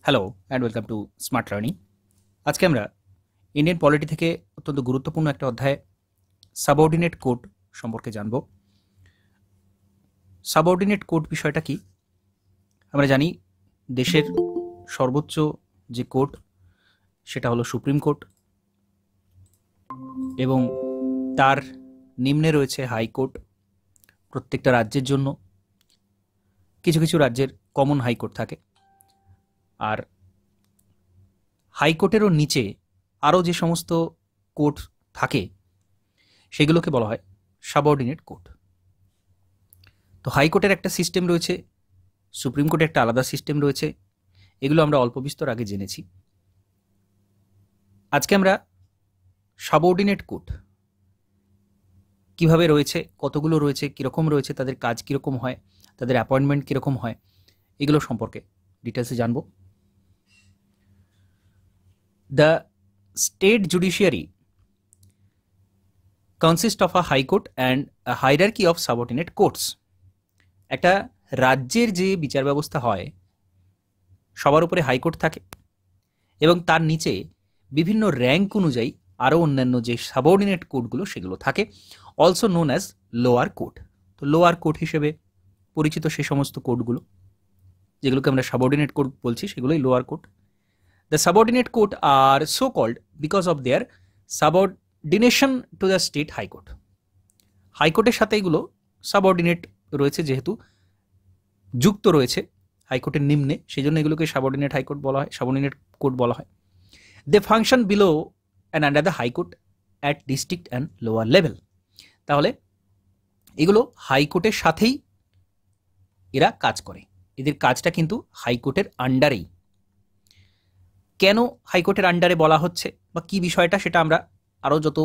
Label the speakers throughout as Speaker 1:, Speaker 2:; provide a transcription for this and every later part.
Speaker 1: Hello and welcome to smart learning. আজকে আমরা Indian polity থেকে অত্যন্ত গুরুত্বপূর্ণ একটা অধ্যায় সাবঅর্ডিনেট কোড সম্পর্কে জানব। সাবঅর্ডিনেট কোড বিষয়টা কি? আমরা জানি দেশের সর্বোচ্চ যে কোর্ট সেটা হলো সুপ্রিম কোর্ট, এবং তার নিম্নে রয়েছে হাইকোর্ট। প্রত্যেকটা রাজ্যের জন্য কিছু কিছু রাজ্যের কমন হাইকোর্ট থাকে, আর হাইকোর্টেরও নিচে আরও যে সমস্ত কোর্ট থাকে সেগুলোকে বলা হয় সাবঅর্ডিনেট কোর্ট। তো হাইকোর্টের একটা সিস্টেম রয়েছে, সুপ্রিম কোর্টের একটা আলাদা সিস্টেম রয়েছে, এগুলো আমরা অল্প বিস্তর আগে জেনেছি। আজকে আমরা সাবঅর্ডিনেট কোর্ট কিভাবে রয়েছে, কতগুলো রয়েছে, কীরকম রয়েছে, তাদের কাজ কীরকম হয়, তাদের অ্যাপয়েন্টমেন্ট কীরকম হয়, এগুলো সম্পর্কে ডিটেলসে জানব। The state judiciary consist of a high court and a hierarchy of subordinate courts. একটা রাজ্যের যে বিচার ব্যবস্থা হয় সবার উপরে হাইকোর্ট থাকে, এবং তার নিচে বিভিন্ন র্যাঙ্ক অনুযায়ী আরও অন্যান্য যে সাবঅর্ডিনেট কোর্টগুলো সেগুলো থাকে, also known as lower court. তো লোয়ার কোর্ট হিসেবে পরিচিত সে সমস্ত কোর্টগুলো যেগুলোকে আমরা সাবঅর্ডিনেট কোর্ট বলছি সেগুলোই lower court. The subordinate court are so called because of their subordination to the state high court. হাইকোর্টের সাথে এগুলো সাবঅর্ডিনেট রয়েছে, যেহেতু যুক্ত রয়েছে হাইকোর্টের নিম্নে, সেই জন্য এগুলোকে সাবঅর্ডিনেট হাইকোর্ট বলা হয়, সাবঅর্ডিনেট কোর্ট বলা হয়। They function below and under the high court at district and lower level. তাহলে এগুলো হাইকোর্টের সাথেই এরা কাজ করে, এদের কাজটা কিন্তু হাইকোর্টের আন্ডারেই। কেন হাইকোর্টের আন্ডারে বলা হচ্ছে বা কি বিষয়টা, সেটা আমরা আরও যত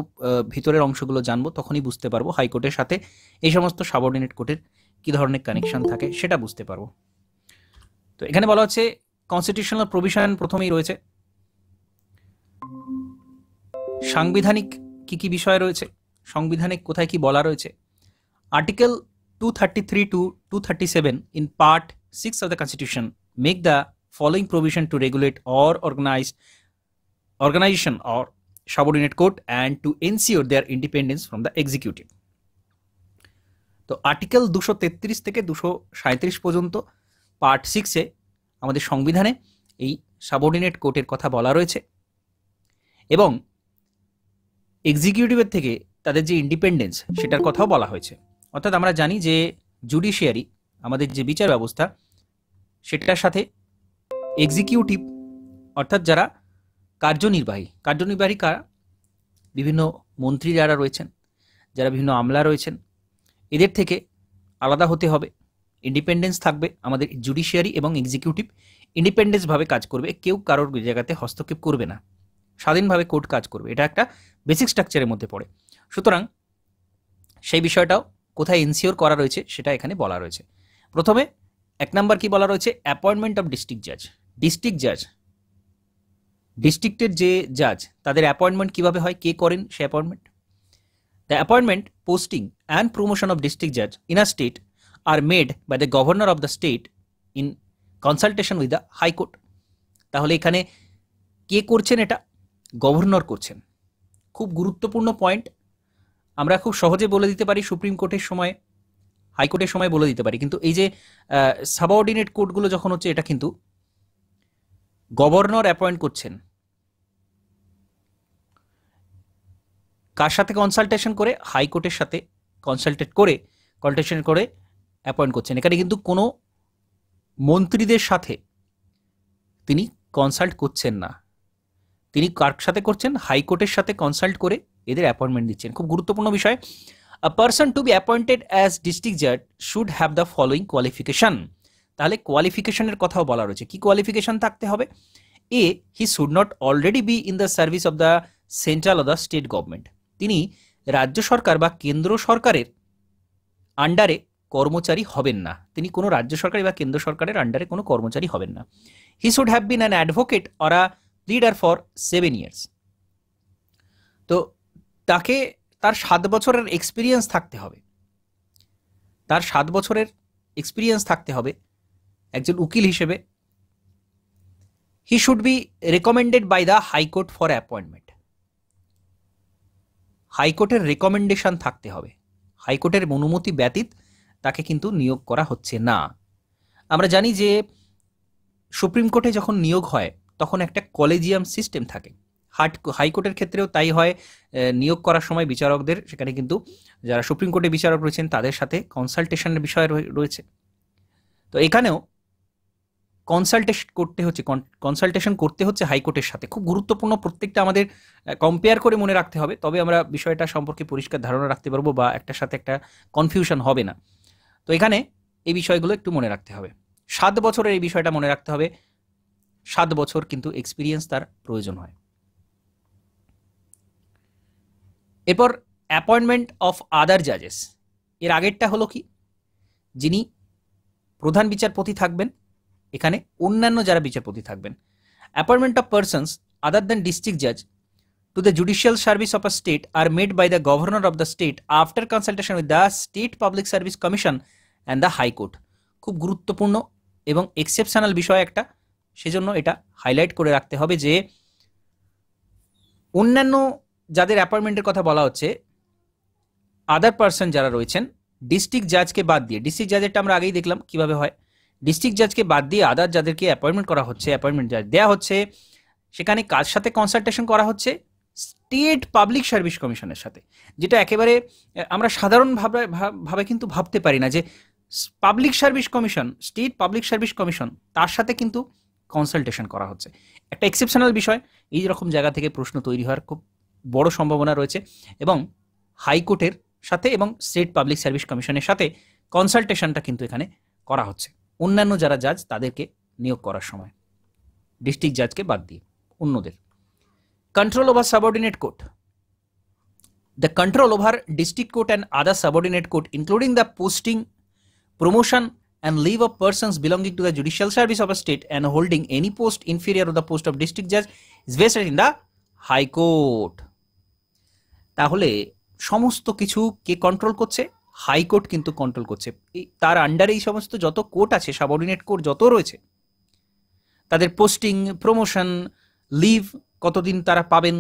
Speaker 1: ভিতরের অংশগুলো জানবো তখনই বুঝতে পারবো হাইকোর্টের সাথে এই সমস্ত সাবঅর্ডিনেট কোর্টের কী ধরনের কানেকশন থাকে সেটা বুঝতে পারবো। তো এখানে বলা হচ্ছে কনস্টিটিউশনাল প্রভিশন প্রথমেই রয়েছে, সাংবিধানিক কি কি বিষয় রয়েছে, সংবিধানিক কোথায় কি বলা রয়েছে। Article 233 to 237 in part 6 of the constitution make the following provision to regulate or organization or subordinate court and to ensure their independence from the executive. তো আর্টিকেল 233 থেকে 237 পর্যন্ত পার্ট 6-এ আমাদের সংবিধানে এই সাবঅর্ডিনেট কোর্টের কথা বলা রয়েছে, এবং এক্সিকিউটিভের থেকে তাদের যে ইন্ডিপেন্ডেন্স সেটার কথাও বলা হয়েছে। অর্থাৎ আমরা জানি যে জুডিশিয়ারি, আমাদের যে বিচার ব্যবস্থা, সেটার সাথে এক্সিকিউটিভ অর্থাৎ যারা কার্যনির্বাহী কারা, বিভিন্ন মন্ত্রী যারা রয়েছেন, যারা বিভিন্ন আমলা রয়েছেন, এদের থেকে আলাদা হতে হবে, ইন্ডিপেন্ডেন্স থাকবে। আমাদের জুডিশিয়ারি এবং এক্সিকিউটিভ ইন্ডিপেন্ডেন্সভাবে কাজ করবে, কেউ কারোর জায়গাতে হস্তক্ষেপ করবে না, স্বাধীনভাবে কোর্ট কাজ করবে। এটা একটা বেসিক স্ট্রাকচারের মধ্যে পড়ে। সুতরাং সেই বিষয়টাও কোথায় এনশিওর করা রয়েছে সেটা এখানে বলা রয়েছে। প্রথমে 1 নম্বর কি বলা রয়েছে, অ্যাপয়েন্টমেন্ট অফ ডিস্ট্রিক্ট জাজ। ডিস্ট্রিক্টের যে জাজ তাদের অ্যাপয়েন্টমেন্ট কিভাবে হয়, কে করেন সে appointment. The appointment, posting and promotion of district জাজ in a state are made by the governor of the state in consultation with the high court. তাহলে এখানে কে করছেন, এটা গভর্নর করছেন। খুব গুরুত্বপূর্ণ পয়েন্ট, আমরা খুব সহজে বলে দিতে পারি সুপ্রিম কোর্টের সময়, হাইকোর্টের সময় বলে দিতে পারি, কিন্তু এই যে সাবঅর্ডিনেট কোর্টগুলো যখন হচ্ছে, এটা কিন্তু গভর্নর অ্যাপয়েন্ট করছেন। কার সাথে কনসালটেশন করে, হাইকোর্টের সাথে কনসালটেশন করে অ্যাপয়েন্ট করছেন। এখানে কিন্তু কোনো মন্ত্রীদের সাথে তিনি কনসাল্ট করছেন না, তিনি কার সাথে করছেন, হাইকোর্টের সাথে কনসাল্ট করে এদের অ্যাপয়েন্টমেন্ট দিচ্ছেন। খুব গুরুত্বপূর্ণ বিষয়। A person to be appointed as district জাজ should have the following qualification. তাহলে কোয়ালিফিকেশনের কথাও বলা রয়েছে। কি কোয়ালিফিকেশন থাকতে হবে? A, he should not already be in the service of the central of the state government. তিনি রাজ্য সরকার বা কেন্দ্র সরকারের আন্ডারে কর্মচারী হবেন না, তিনি কোনো রাজ্য সরকারি বা কেন্দ্র সরকারের আন্ডারে কোনো কর্মচারী হবেন না। He should have been an advocate or a pleader for 7 years। তো তাকে তার 7 বছরের এক্সপিরিয়েন্স থাকতে হবে, একজন উকিল হিসেবে he should be recommended by the high court for appointment. হাইকোর্টের রেকমেন্ডেশন থাকতে হবে, হাইকোর্টের অনুমতি ব্যতীত তাকে কিন্তু নিয়োগ করা হচ্ছে না। আমরা জানি যে সুপ্রিম কোর্টে যখন নিয়োগ হয় তখন একটা কলেজিয়াম সিস্টেম থাকে, হাইকোর্টের ক্ষেত্রেও তাই হয়। নিয়োগ করার সময় বিচারকদের সেখানে কিন্তু যারা সুপ্রিম কোর্টে বিচারক রয়েছেন তাদের সাথে কনসালটেশনের বিষয় রয়েছে। তো এখানেও কনসালটেশন করতে হচ্ছে হাইকোর্টের সাথে, খুব গুরুত্বপূর্ণ। প্রত্যেকটা আমাদের কম্পেয়ার করে মনে রাখতে হবে, তবে আমরা বিষয়টা সম্পর্কে পরিষ্কার ধারণা রাখতে পারবো বা একটার সাথে একটা কনফিউশন হবে না। তো এখানে এই বিষয়গুলো একটু মনে রাখতে হবে। 7 বছরের এই বিষয়টা মনে রাখতে হবে, 7 বছর কিন্তু এক্সপিরিয়েন্স তার প্রয়োজন হয়। এরপর অ্যাপয়েন্টমেন্ট অফ আদার জাজেস। এর আগেরটা হলো কি, যিনি প্রধান বিচারপতি থাকবেন, এখানে অন্যান্য যারা বিচারপতি থাকবেন। Appointment of persons other than district জাজ to the judicial service of a state are made by the governor of the state after consultation with the state public service commission and the high court. খুব গুরুত্বপূর্ণ এবং exceptional বিষয় একটা, সেজন্য এটা highlight করে রাখতে হবে যে অন্যান্য যাদের অ্যাপয়েন্টমেন্টের কথা বলা হচ্ছে, আদার পার্সন যারা রয়েছেন, ডিস্ট্রিক্ট জাজকে বাদ দিয়ে, ডিস্ট্রিক্ট জাজেরটা আমরা আগেই দেখলাম কিভাবে হয়, ডিস্ট্রিক্ট জাজকে বাদ দিয়ে আদার যাদেরকে অ্যাপয়েন্টমেন্ট করা হচ্ছে, অ্যাপয়েন্টমেন্ট জাজ দেওয়া হচ্ছে, সেখানে কার সাথে কনসালটেশন করা হচ্ছে? স্টেট পাবলিক সার্ভিস কমিশনের সাথে, যেটা একেবারে আমরা সাধারণভাবে কিন্তু ভাবতে পারি না যে public service commission, state public service commission, তার সাথে কিন্তু কনসালটেশন করা হচ্ছে। একটা এক্সেপশনাল বিষয়, এই রকম জায়গা থেকে প্রশ্ন তৈরি হওয়ার খুব বড় সম্ভাবনা রয়েছে, এবং হাইকোর্টের সাথে এবং স্টেট পাবলিক সার্ভিস কমিশনের সাথে কনসালটেশনটা কিন্তু এখানে করা হচ্ছে অন্যান্য যারা জাজ তাদেরকে নিয়োগ করার সময়, ডিস্ট্রিক্ট জাজকে বাদ দিয়ে অন্যদের। Control over subordinate court. The control over district court and other subordinate court including the posting, promotion and leave of persons belonging to the judicial service of a state and holding any post inferior to the post of district judge is vested in the high court. তাহলে সমস্ত কিছু কে control করছে? High court কিন্তু control করছে। তার আন্ডারে এই সমস্ত যত কোর্ট আছে, সাবঅর্ডিনেট কোর্ট যত রয়েছে, তাদের পোস্টিং, প্রমোশন, লিভ কতদিন তারা পাবেন,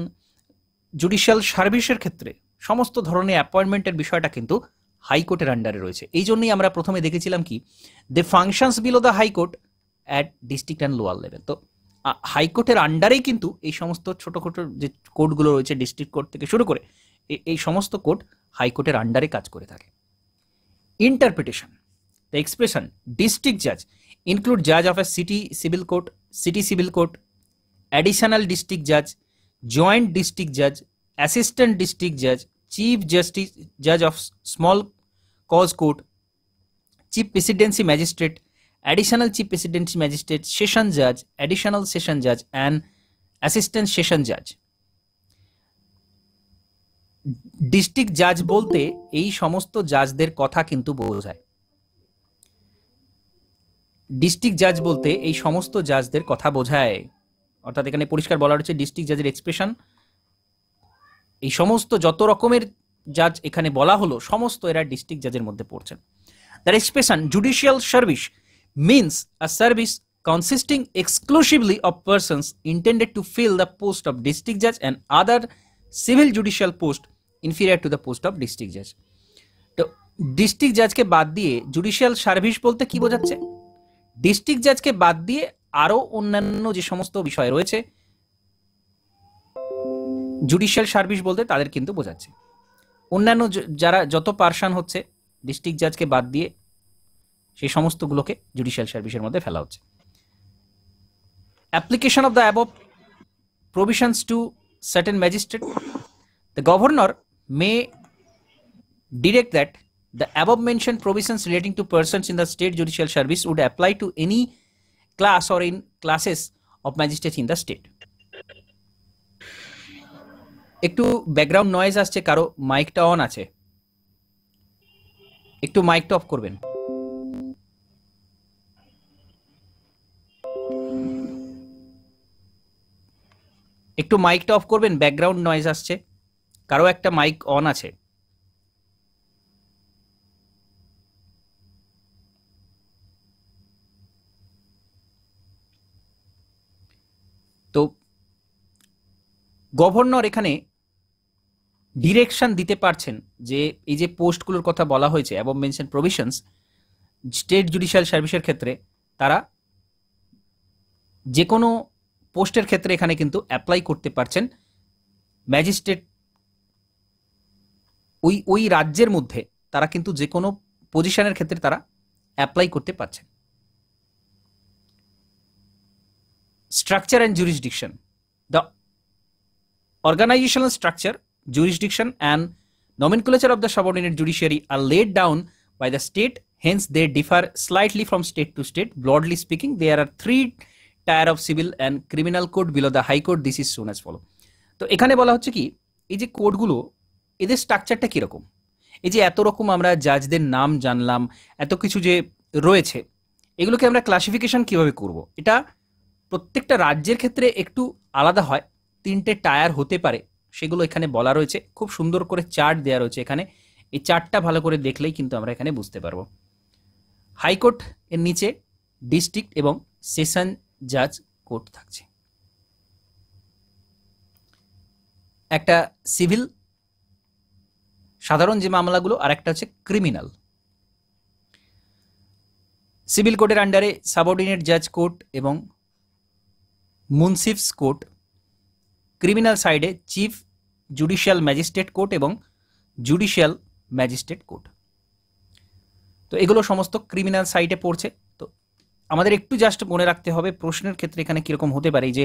Speaker 1: জুডিশিয়াল সার্ভিসের ক্ষেত্রে সমস্ত ধরনের অ্যাপয়েন্টমেন্টের বিষয়টা কিন্তু হাইকোর্টের আন্ডারে রয়েছে। এই জন্যই আমরা প্রথমে দেখেছিলাম কি, they functions below the high court at district and lower level. তো হাইকোর্টের আন্ডারেই কিন্তু এই সমস্ত ছোটোখাটো যে কোর্টগুলো রয়েছে, ডিস্ট্রিক্ট কোর্ট থেকে শুরু করে এই সমস্ত কোর্ট হাইকোর্টের আন্ডারে কাজ করে থাকে। ইন্টারপ্রিটেশন। দ্য এক্সপ্রেশন ডিস্ট্রিক্ট জাজ ইনক্লুড জাজ of a city civil court, additional district জাজ, জয়েন্ট ডিস্ট্রিক্ট জাজ, অ্যাসিস্ট্যান্ট ডিস্ট্রিক্ট জাজ, Chief Justice Judge of Small Cause Court, Chief Presidency Magistrate, Additional Chief Presidency Magistrate, Session Judge, Additional Session Judge and Assistant Session Judge. District জাজ বলতে এই সমস্ত জাজদের কথা কিন্তু বোঝায়। ডিস্ট্রিক্ট জাজ বলতে এই সমস্ত জাজদের কথা বোঝায়, অর্থাৎ এখানে পরিষ্কার বলা হচ্ছে ডিস্ট্রিক্ট জাজের এক্সপ্রেশন, এই সমস্ত যত রকমের জাজ এখানে বলা হলো সমস্ত এরা ডিস্ট্রিক্ট জাজের মধ্যে পড়ছেন। There expression judicial service means a service consisting exclusively of persons intended to feel the post of district জাজ and other civil judicial post inferior to the post of district জাজ। তো ডিস্ট্রিক্ট জাজকে বাদ দিয়ে judicial service বলতে কি বোঝাচ্ছে? District জাজকে বাদ দিয়ে আরও অন্যান্য যে সমস্ত বিষয় রয়েছে জুডিশিয়াল সার্ভিস বলতে তাদের কিন্তু বোঝাচ্ছে। অন্যান্য যারা যত পার্সন হচ্ছে ডিস্ট্রিক্ট জাজকে বাদ দিয়ে সেই সমস্তগুলোকে জুডিশিয়াল সার্ভিসের মধ্যে ফেলা হচ্ছে। Application of the above provisions to certain magistrate. The governor may direct that the above mention provisions relating to persons in the state judicial service would apply to any class or in classes of magistrate in the state. একটু background noise আসছে, কারো মাইকটা on আছে, একটু মাইকটা of করবেন। একটু মাইকটা অফ করবেন, ব্যাকগ্রাউন্ড নয়েজ আসছে, কারো একটা মাইক অন আছে। গভর্নর এখানে ডিরেকশন দিতে পারছেন যে এই যে পোস্টগুলোর কথা বলা হয়েছে above mention provisions state judicial সার্ভিসের ক্ষেত্রে তারা যে কোনো পোস্টের ক্ষেত্রে এখানে কিন্তু অ্যাপ্লাই করতে পারছেন ম্যাজিস্ট্রেট ওই রাজ্যের মধ্যে তারা কিন্তু যে কোনো পজিশনের ক্ষেত্রে তারা অ্যাপ্লাই করতে পারছেন। Structure and jurisdiction, the organizational structure, jurisdiction and nomenclature of the subordinate judiciary are laid down by the state, hence they differ slightly from state to state. Broadly speaking, there are 3 tier of civil and criminal code below the high court. This is shown as follow. তো এখানে বলা হচ্ছে কি এই যে কোডগুলো এদের স্ট্রাকচারটা কীরকম, এই যে এত রকম আমরা জাজদের নাম জানলাম, এত কিছু যে রয়েছে এগুলোকে আমরা ক্লাসিফিকেশন কিভাবে করব, এটা প্রত্যেকটা রাজ্যের ক্ষেত্রে একটু আলাদা হয়, 3টে টায়ার হতে পারে, সেগুলো এখানে বলা রয়েছে। খুব সুন্দর করে চার্ট দেওয়া রয়েছে এখানে, এই চার্টটা ভালো করে দেখলেই কিন্তু আমরা এখানে বুঝতে পারবো। হাইকোর্ট এর নিচে ডিস্ট্রিক্ট এবং সেশন জাজ কোর্ট থাকছে। একটা সিভিল সাধারণ যে মামলাগুলো, আর একটা হচ্ছে ক্রিমিনাল। সিভিল কোর্টের আন্ডারে সাবঅর্ডিনেট জাজ কোর্ট এবং মুনসিফস কোর্ট, ক্রিমিনাল সাইডে চিফ জুডিশিয়াল ম্যাজিস্ট্রেট কোর্ট এবং জুডিশিয়াল ম্যাজিস্ট্রেট কোর্ট। তো এগুলো সমস্ত ক্রিমিনাল সাইডে পড়ছে। তো আমাদের একটু জাস্ট মনে রাখতে হবে প্রশ্নের ক্ষেত্রে এখানে কীরকম হতে পারে, যে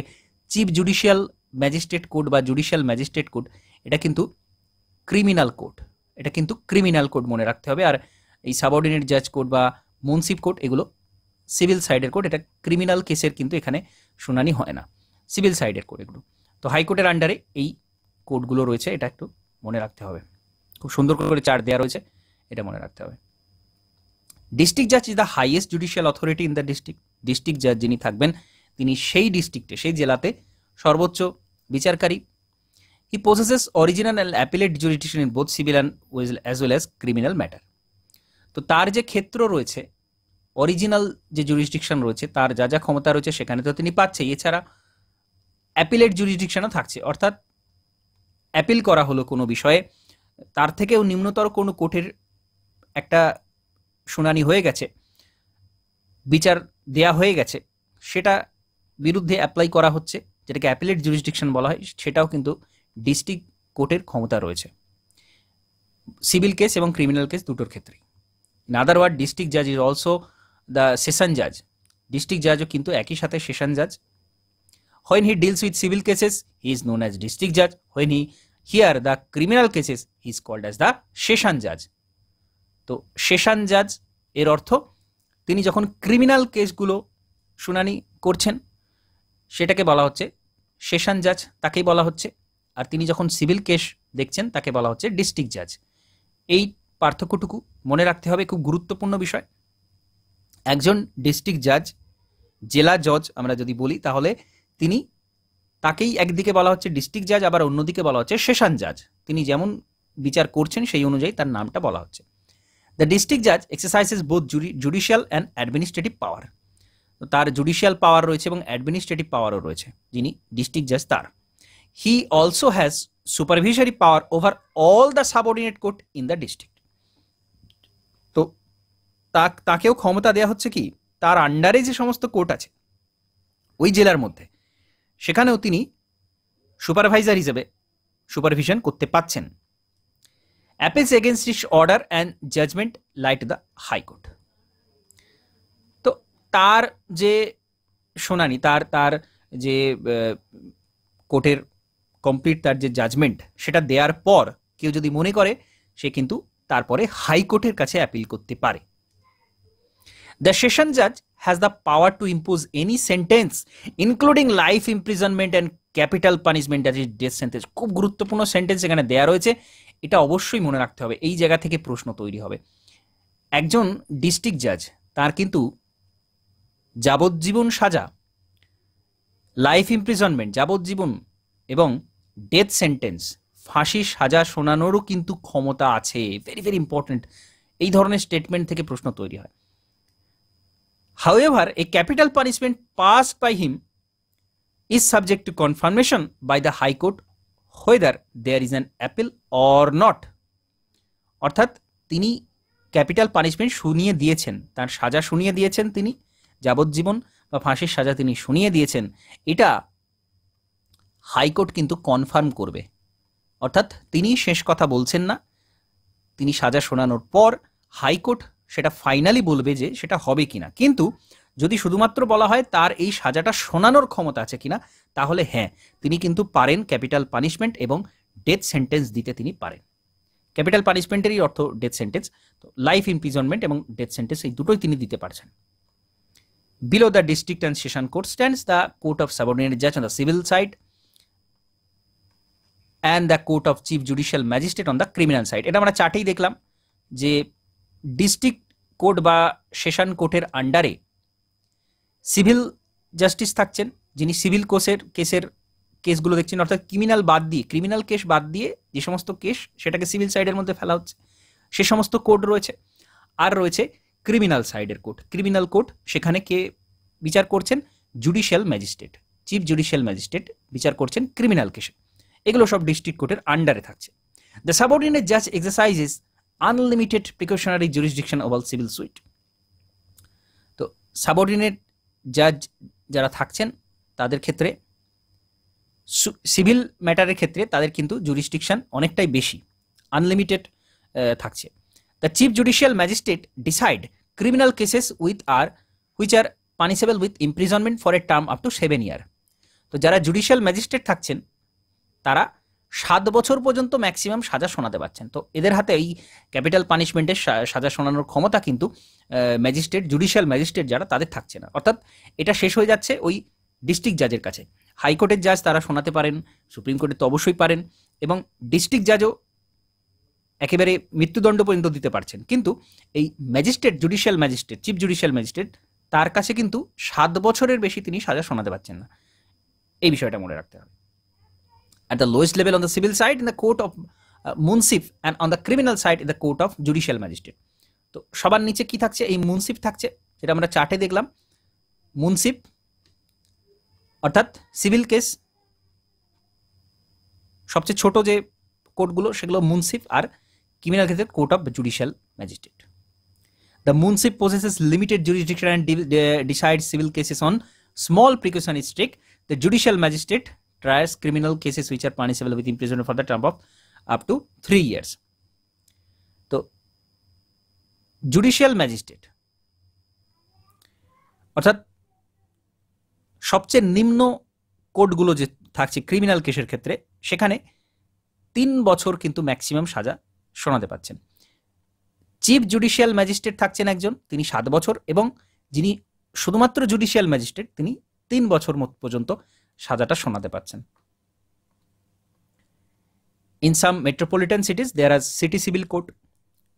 Speaker 1: চিফ জুডিশিয়াল ম্যাজিস্ট্রেট কোর্ট বা জুডিশিয়াল ম্যাজিস্ট্রেট কোর্ট এটা কিন্তু ক্রিমিনাল কোর্ট, এটা কিন্তু ক্রিমিনাল কোর্ট মনে রাখতে হবে। আর এই সাবঅর্ডিনেট জাজ কোর্ট বা মুনসিফ কোর্ট এগুলো সিভিল সাইডের কোর্ট, এটা ক্রিমিনাল কেসের কিন্তু এখানে শুনানি হয় না, সিভিল সাইডের কোর্ট এগুলো। তো হাইকোর্টের আন্ডারে এই কোর্টগুলো রয়েছে, এটা একটু মনে রাখতে হবে। খুব সুন্দর করে চার্ট দেওয়া রয়েছে, এটা মনে রাখতে হবে। ডিস্ট্রিক্ট জাজ is the highest judicial authority in the district. District জাজ যিনি থাকবেন তিনি সেই ডিস্ট্রিক্টে, সেই জেলাতে সর্বোচ্চ বিচারকারী। হি possesses original and appellate jurisdiction in both civil and as well as criminal matter. তো তার যে ক্ষেত্র রয়েছে, অরিজিনাল যে জুরিডিকশন রয়েছে, তার যা যা ক্ষমতা রয়েছে সেখানে তো তিনি পাচ্ছেই, এছাড়া অ্যাপিলেট জুরিডিকশনও থাকছে, অর্থাৎ অ্যাপিল করা হলো কোনো বিষয়ে, তার থেকেও নিম্নতর কোনো কোর্টের একটা শুনানি হয়ে গেছে, বিচার দেয়া হয়ে গেছে, সেটা বিরুদ্ধে অ্যাপ্লাই করা হচ্ছে, যেটাকে অ্যাপিলেট জুরিসডিকশন বলা হয়, সেটাও কিন্তু ডিস্ট্রিক্ট কোর্টের ক্ষমতা রয়েছে সিভিল কেস এবং ক্রিমিনাল কেস দুটোর ক্ষেত্রেই। ইন আদার ওয়ার্ড, ডিস্ট্রিক্ট জাজ ইজ অলসো দ্য সেশন জাজ। ডিস্ট্রিক্ট জাজও কিন্তু একই সাথে সেশন জাজ। When he deals with civil cases, he is known as district judge. When he hear the criminal cases, he is called as the session judge. তো session জাজ এর অর্থ তিনি যখন ক্রিমিনাল কেসগুলো শুনানি করছেন সেটাকে বলা হচ্ছে সেশন জাজ, তাকেই বলা হচ্ছে। আর তিনি যখন সিভিল কেস দেখছেন তাকে বলা হচ্ছে ডিস্ট্রিক্ট জাজ। এই পার্থক্যটুকু মনে রাখতে হবে, খুব গুরুত্বপূর্ণ বিষয়। একজন ডিস্ট্রিক্ট জাজ, জেলা জজ আমরা যদি বলি, তাহলে তিনি তাকেই একদিকে বলা হচ্ছে ডিস্ট্রিক্ট জাজ, আবার অন্যদিকে বলা হচ্ছে সেশন জাজ। তিনি যেমন বিচার করছেন সেই অনুযায়ী তার নামটা বলা হচ্ছে। দ্য ডিস্ট্রিক্ট জাজ exercises both judicial and administrative power. তো তার জুডিশিয়াল পাওয়ার রয়েছে এবং অ্যাডমিনিস্ট্রেটিভ পাওয়ারও রয়েছে, যিনি ডিস্ট্রিক্ট জাজ তার। He also has supervisionary power over all the subordinate court in the district. তো তাকেও ক্ষমতা দেওয়া হচ্ছে কি, তার আন্ডারে যে সমস্ত কোর্ট আছে ওই জেলার মধ্যে, সেখানেও তিনি সুপারভাইজার হিসেবে সুপারভিশন করতে পাচ্ছেন। Appeals against his order and judgement lie to the high court. তো তার যে শুনানি, তার যে কোর্টের কমপ্লিট তার যে জাজমেন্ট, সেটা দেওয়ার পর কেউ যদি মনে করে, সে কিন্তু তারপরে হাইকোর্টের কাছে অ্যাপিল করতে পারে। The session judge has the power to impose any sentence including life imprisonment and capital punishment, that is death sentence. খুব গুরুত্বপূর্ণ সেন্টেন্স এখানে দেয়া রয়েছে, এটা অবশ্যই মনে রাখতে হবে, এই জায়গা থেকে প্রশ্ন তৈরি হবে। একজন ডিস্ট্রিক্ট জাজ, তার কিন্তু যাবজ্জীবন সাজা, লাইফ ইমপ্রিজনমেন্ট যাবজ্জীবন এবং ডেথ সেন্টেন্স ফাঁসি সাজা শোনানোরও কিন্তু ক্ষমতা আছে। ভেরি ভেরি ইম্পর্টেন্ট, এই ধরনের স্টেটমেন্ট থেকে প্রশ্ন তৈরি হয়। However, a capital punishment passed by him is subject to confirmation by the High Court whether there is an appeal or not, অর্থাৎ তিনি ক্যাপিটাল পানিশমেন্ট শুনিয়ে দিয়েছেন, তার সাজা শুনিয়ে দিয়েছেন, তিনি যাবজ্জীবন বা ফাঁসির সাজা তিনি শুনিয়ে দিয়েছেন, এটা হাইকোর্ট কিন্তু কনফার্ম করবে। অর্থাৎ তিনি শেষ কথা বলছেন না, তিনি সাজা শোনানোর পর হাইকোর্ট সেটা ফাইনালি বলবে যে সেটা হবে কিনা। কিন্তু যদি শুধুমাত্র বলা হয় তার এই সাজাটা শোনানোর ক্ষমতা আছে কিনা, তাহলে হ্যাঁ, তিনি কিন্তু পারেন ক্যাপিটাল পানিশমেন্ট এবং ডেথ সেন্টেন্স দিতে তিনি পারেন। ক্যাপিটাল পানিশমেন্টেরই অর্থ ডেথ সেন্টেন্স, তো লাইফ ইমপ্রিজনমেন্ট এবং ডেথ সেন্টেন্স এই দুটোই তিনি দিতে পারছেন। Below the district and session court stands the court of subordinate জাজ on the civil side and the court of chief judicial magistrate on the criminal side. এটা আমরা চার্টেই দেখলাম যে ডিস্ট্রিক্ট কোর্ট বা সেশন কোর্টের আন্ডারে সিভিল জাস্টিস থাকছেন, যিনি সিভিল কেসগুলো দেখছেন, অর্থাৎ ক্রিমিনাল কেস বাদ দিয়ে যে সমস্ত কেস সেটাকে সিভিল সাইডের মধ্যে ফেলা হচ্ছে সে সমস্ত কোর্ট রয়েছে। আর রয়েছে ক্রিমিনাল সাইডের কোর্ট। ক্রিমিনাল কোর্ট, সেখানে কে বিচার করছেন? Judicial magistrate, chief judicial magistrate বিচার করছেন ক্রিমিনাল কেসে। এগুলো সব ডিস্ট্রিক্ট কোর্টের আন্ডারে থাকছে। দ্য সাবঅর্ডিনেট জাজ exercises unlimited precautionary jurisdiction over civil sweet. তো সাবঅর্ডিনেট জাজ যারা থাকছেন তাদের ক্ষেত্রে, সিভিল ম্যাটারের ক্ষেত্রে তাদের কিন্তু জুরিসডিকশন অনেকটাই বেশি, আনলিমিটেড থাকছে। The chief judicial magistrate decide criminal cases which are punishable with imprisonment for a term up to 7 years। তো যারা জুডিশিয়াল ম্যাজিস্ট্রেট থাকছেন তারা 7 বছর পর্যন্ত ম্যাক্সিমাম সাজা শোনাতে পারছেন। তো এদের হাতে এই ক্যাপিটাল পানিশমেন্টের সাজা শোনানোর ক্ষমতা কিন্তু ম্যাজিস্ট্রেট, জুডিশিয়াল ম্যাজিস্ট্রেট যারা, তাদের থাকছে না। অর্থাৎ এটা শেষ হয়ে যাচ্ছে ওই ডিস্ট্রিক্ট জাজের কাছে। হাইকোর্টের জাজ তারা শোনাতে পারেন, সুপ্রিম কোর্টে তো অবশ্যই পারেন, এবং ডিস্ট্রিক্ট জাজও একেবারে মৃত্যুদণ্ড পর্যন্ত দিতে পারছেন। কিন্তু এই magistrate, judicial magistrate, chief judicial magistrate, তার কাছে কিন্তু 7 বছরের বেশি তিনি সাজা শোনাতে পারছেন না। এই বিষয়টা মনে রাখতে হবে। At the lowest level on the civil side in the court of মুনসিফ and on the criminal side in the court of judicial magistrate। তো সবার নিচে কি থাকছে? এই মুনসিফ থাকছে, যেটা আমরা চার্টে দেখলাম। মুনসিফ অর্থাৎ সিভিল কেস সবচেয়ে ছোট যে কোর্টগুলো সেগুলো মুনসিফ, আর ক্রিমিনাল ক্ষেত্রে court of judicial magistrate. The munsif possesses limited jurisdiction and decides civil cases on small precautionary stake. The judicial magistrate tries criminal cases which are punishable with imprisonment for the term of up to 3 years. তো judicial magistrate অর্থাৎ সবচেয়ে নিম্ন কোর্টগুলো যে থাকছে criminal কেসের ক্ষেত্রে, সেখানে 3 বছর কিন্তু ম্যাক্সিমাম সাজা শোনাতে পারছেন। চিফ জুডিশিয়াল ম্যাজিস্ট্রেট থাকছেন একজন, তিনি 7 বছর, এবং যিনি শুধুমাত্র জুডিশিয়াল ম্যাজিস্ট্রেট তিনি 3 বছর পর্যন্ত সাজাটা শোনাতে পারছেন। In some metropolitan cities there are city civil court.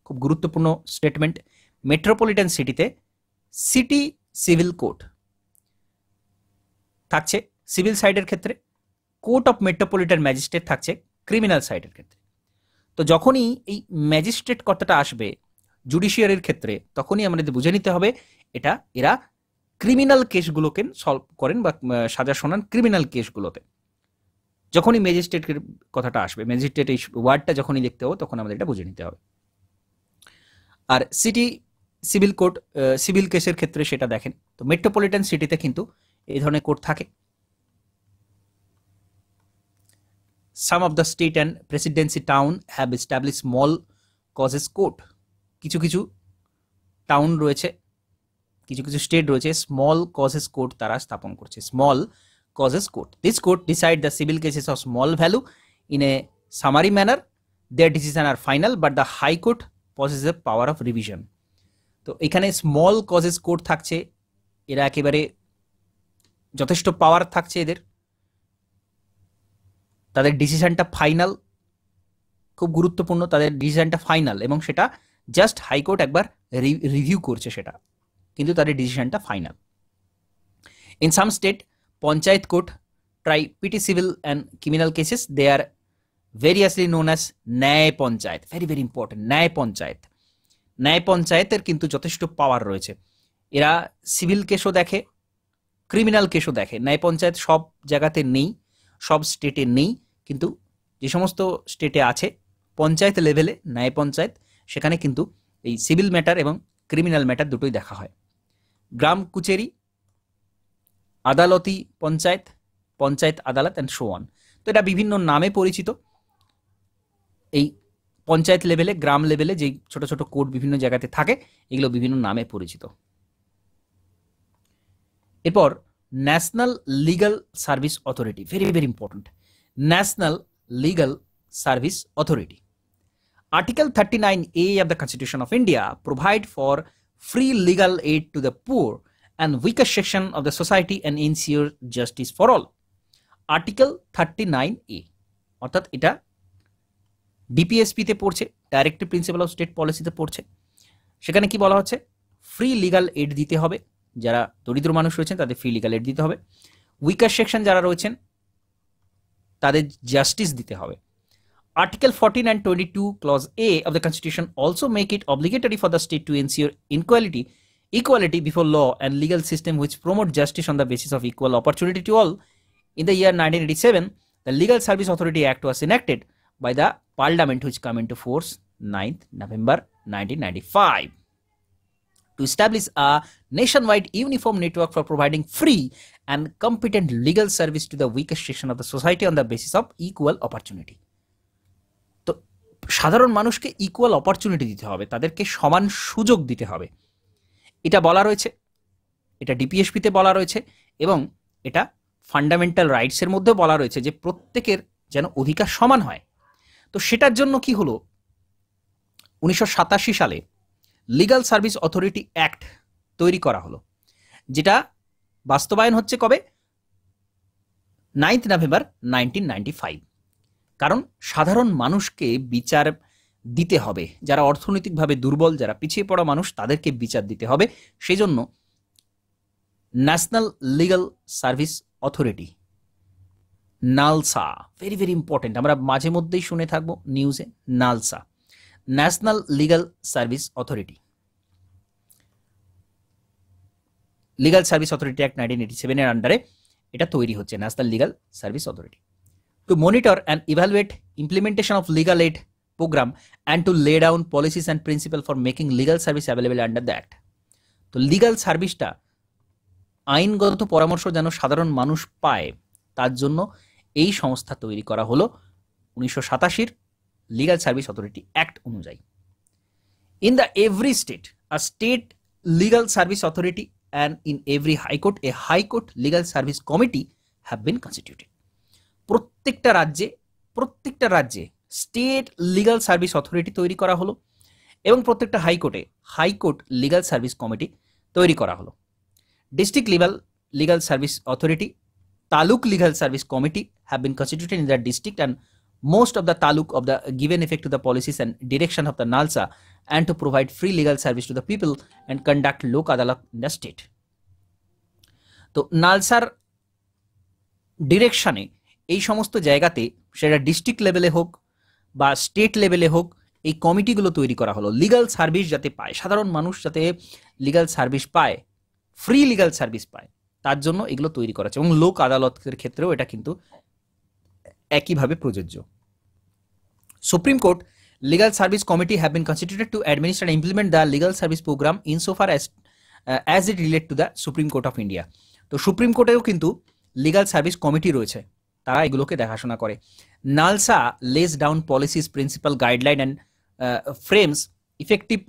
Speaker 1: খুব গুরুত্বপূর্ণ স্টেটমেন্ট। মেট্রোপলিটন সিটিতে সিটি সিভিল কোর্ট থাকছে সিভিল সাইডের ক্ষেত্রে, কোর্ট অফ মেট্রোপলিটন ম্যাজিস্ট্রেট থাকছে ক্রিমিনাল সাইডের ক্ষেত্রে। তো যখনই এই ম্যাজিস্ট্রেট কথাটা আসবে জুডিশিয়ারির ক্ষেত্রে, তখনই আমাদের বুঝে নিতে হবে এরা ক্রিমিনাল কেসগুলোকে সলভ করেন বা সাজা শোনান ক্রিমিনাল কেসগুলোতে। যখনই ম্যাজিস্ট্রেটের কথাটা আসবে, ম্যাজিস্ট্রেট এই ওয়ার্ডটা যখনই দেখতে হবে, তখন আমাদের এটা বুঝে নিতে হবে। আর সিটি সিভিল কোর্ট সিভিল কেসের ক্ষেত্রে সেটা দেখেন। তো মেট্রোপলিটন সিটিতে কিন্তু এই ধরনের কোর্ট থাকে। Some of the state and presidency town have established small causes court. কিছু কিছু টাউন রয়েছে, কিছু কিছু স্টেট রয়েছে, স্মল কজেস কোর্ট তারা স্থাপন করছে। Small causes court, this court decide the civil cases of small value in a summary manner. Their decision are final, but the high court possesses a power of revision. তো এখানে small causes court থাকছে, এরা একেবারে যথেষ্ট পাওয়ার থাকছে এদের, তাদের ডিসিশনটা ফাইনাল, খুব গুরুত্বপূর্ণ, তাদের ডিসিশনটা ফাইনাল, এবং সেটা জাস্ট হাইকোর্ট একবার রিভিউ করছে সেটা, কিন্তু তাদের ডিসিশনটা final. In some state panchayat court try petty civil and criminal cases. They are variously known as Nyaya Panchayat. Very very important, ন্যায় পঞ্চায়েত। ন্যায় পঞ্চায়েতের কিন্তু যথেষ্ট পাওয়ার রয়েছে। এরা সিভিল কেসও দেখে, ক্রিমিনাল কেসও দেখে। ন্যায় পঞ্চায়েত সব জায়গাতে নেই, সব স্টেটে নেই, কিন্তু যে সমস্ত স্টেটে আছে পঞ্চায়েত লেভেলে ন্যায় পঞ্চায়েত, সেখানে কিন্তু এই সিভিল ম্যাটার এবং ক্রিমিনাল ম্যাটার দুটোই দেখা হয়। গ্রাম কুচেরি, আদালতি পঞ্চায়েত, পঞ্চায়েত আদালত অ্যান্ড সো অন। তো এটা বিভিন্ন নামে পরিচিত। এই পঞ্চায়েত লেভেলে, গ্রাম লেভেলে যে ছোট ছোট কোর্ট বিভিন্ন জায়গাতে থাকে, এগুলো বিভিন্ন নামে পরিচিত। এরপর national legal service authority, very very important. National legal service authority. Article 39A of the Constitution of India provide for free legal aid to the poor and weaker section of the society and ensure justice for all. Article 39A অর্থাৎ এটা ডিপিএসপিতে পড়ছে, directive principle of state পলিসিতে পড়ছে। সেখানে কি বলা হচ্ছে? Free legal add দিতে হবে, যারা দরিদ্র মানুষ রয়েছেন তাদের ফ্রি লিগাল এড দিতে হবে। উইকার সেকশন যারা রয়েছেন তাদের জাস্টিস দিতে হবে। Article 14 and 22 Clause A of the Constitution also make it obligatory for the state to ensure equality before law and legal system which promote justice on the basis of equal opportunity to all. In the year 1987, the Legal Service Authority Act was enacted by the Parliament, which come into force 9th November 1995 to establish a nationwide uniform network for providing free and competent legal service to the weakest section of the society on the basis of equal opportunity. তো সাধারণ মানুষকে equal opportunity দিতে হবে, তাদেরকে সমান সুযোগ দিতে হবে, এটা বলা রয়েছে, এটা ডিপিএসপিতে বলা রয়েছে এবং এটা ফান্ডামেন্টাল রাইটসের মধ্যে বলা রয়েছে যে প্রত্যেকের যেন অধিকার সমান হয়। তো সেটার জন্য কি হলো, 1987 সালে লিগাল সার্ভিস অথরিটি অ্যাক্ট তৈরি করা হলো, যেটা বাস্তবায়ন হচ্ছে কবে? 9th November 1995। কারণ সাধারণ মানুষকে বিচার দিতে হবে, যারা অর্থনৈতিকভাবে দুর্বল, যারা পিছিয়ে পড়া মানুষ, তাদেরকে বিচার দিতে হবে। সেই জন্য national legal service authority, NALSA, very very important, আমরা মাঝে মধ্যেই শুনে থাকবো নিউজে, NALSA, national legal service authority, legal service authority act 1987 এর আন্ডারে এটা তৈরি হচ্ছে, national legal service authority, to monitor and evaluate implementation of legal aid program and to lay down policies and principles for making legal service available under the act. তো legal সার্ভিসটা, আইনগত পরামর্শ যেন সাধারণ মানুষ পায়, তার জন্য এই সংস্থা তৈরি করা হলো 1987 লিগাল সার্ভিস অথরিটি অ্যাক্ট অনুযায়ী। In the every state, a state legal service authority and in every high court, a high court legal service committee have been constituted. প্রত্যেকটা রাজ্যে স্টেট লিগাল সার্ভিস অথরিটি তৈরি করা হলো এবং প্রত্যেকটা high court legal service committee তৈরি করা হলো। District legal service authority, taluk legal service committee have been constituted in the district and most of the taluk of the given effect to the policies and direction of the NALSA and to provide free legal service to the people and conduct lok adalat in the state. তো নালসার ডিরেকশনে এই সমস্ত জায়গাতে, সেটা district লেভেলে হোক বা state লেভেলে হোক, এই কমিটিগুলো তৈরি করা হলো লিগাল সার্ভিস যাতে পায়, সাধারণ মানুষ যাতে লিগাল সার্ভিস পায়, ফ্রি লিগাল সার্ভিস পায়, তার জন্য এগুলো তৈরি করা হচ্ছে এবং লোক আদালতের ক্ষেত্রেও এটা কিন্তু একইভাবে প্রযোজ্য। Supreme court legal service committee have been constituted to administer and implement the legal service program insofar as it relate to the Supreme Court of India. তো সুপ্রিম কোর্টেও কিন্তু লিগাল সার্ভিস কমিটি রয়েছে, তারা এগুলোকে দেখাশোনা করে। NALSA lays down policies, principal, guideline and frames effective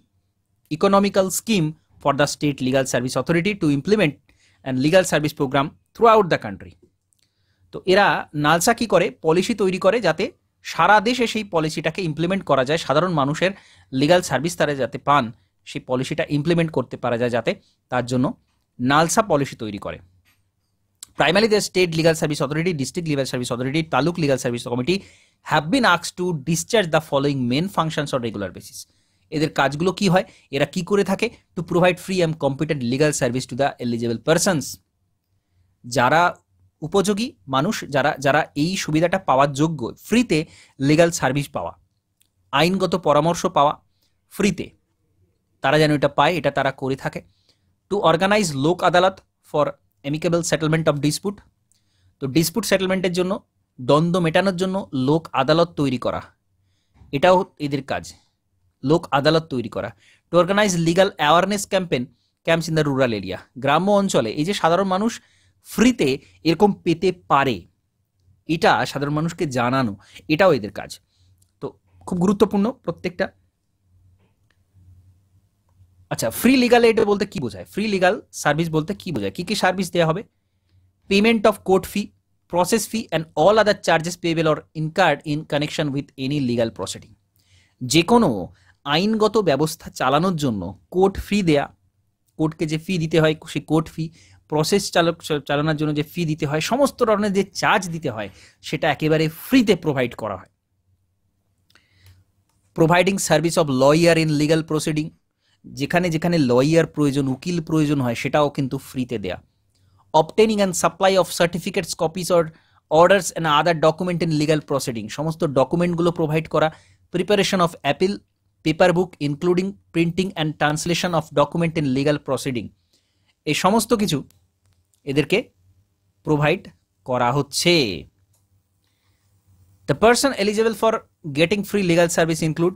Speaker 1: economical scheme for the state legal service authority to implement and legal service program throughout the country. তো এরা নালসা কি করে, পলিসি তৈরি করে যাতে সারা দেশে সেই পলিসিটাকে ইমপ্লিমেন্ট করা যায়, সাধারণ মানুষের লিগাল সার্ভিস তারা যাতে পান, সেই পলিসিটা ইমপ্লিমেন্ট করতে পারা যায় যাতে, তার জন্য নালসা পলিসি তৈরি করে। Primarily, the state legal service authority, district legal service authority, taluk legal service committee have been asked to discharge the following main functions on regular basis. এদের কাজগুলো কি হয়, এরা কি করে থাকে? To provide free and competent legal service to the eligible persons. যারা উপযোগী মানুষ, যারা এই সুবিধাটা পাওয়ার যোগ্য, ফ্রিতে লিগাল সার্ভিস পাওয়া, আইনগত পরামর্শ পাওয়া ফ্রিতে, তারা যেন এটা পায়, এটা তারা করে থাকে। টু অর্গানাইজ লোক আদালত for amicable settlement of dispute. তো ডিসপুট সেটেলমেন্টের জন্য দ্বন্দ্ব মেটানোর জন্য লোক আদালত তৈরি করা, এটাও এদের কাজ, লোক আদালত তৈরি করা। To organize legal awareness camps in the rural area, গ্রাম্য অঞ্চলে এই যে সাধারণ মানুষ ফ্রিতে এরকম পেতে পারে, এটা সাধারণ মানুষকে জানানো, এটাও এদের কাজ। তো খুব গুরুত্বপূর্ণ প্রত্যেকটা। আচ্ছা, ফ্রি লিগাল এড বলতে কি বোঝায়? ফ্রি লিগাল সার্ভিস বলতে কি বোঝায়? কি কি সার্ভিস দেওয়া হবে? Payment of court fee, process fee and all other charges payable or incurred in connection with any legal proceeding. যে কোনো আইনগত ব্যবস্থা চালানোর জন্য কোর্ট ফি দেয়া, কোর্টকে যে ফি দিতে হয় সেই কোর্ট ফি, প্রসেস চালানোর জন্য যে ফি দিতে হয়, সমস্ত ধরনের যে চার্জ দিতে হয় সেটা একেবারে ফ্রিতে প্রোভাইড করা হয়। Providing service of lawyer in legal proceeding, যেখানে যেখানে লয়ার প্রয়োজন, উকিল প্রয়োজন হয়, সেটাও কিন্তু ফ্রিতে দেয়া। Obtaining and supply of certificates, copies or orders and other document in legal proceeding, সমস্ত ডকুমেন্টগুলো প্রোভাইড করা। Preparation of appeal paper book including printing and translation of document in legal proceeding, এই সমস্ত কিছু এদেরকে প্রোভাইড করা হচ্ছে। The person eligible for getting free legal service include,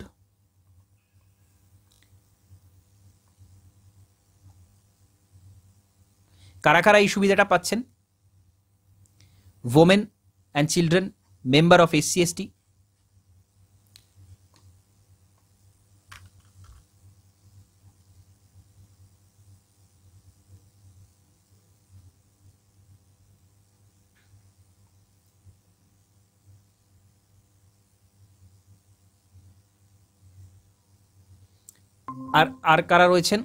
Speaker 1: কারা কারা এই সুবিধাটা পাচ্ছেন? Women and children, member of SC/ST, আর কারা রয়েছেন?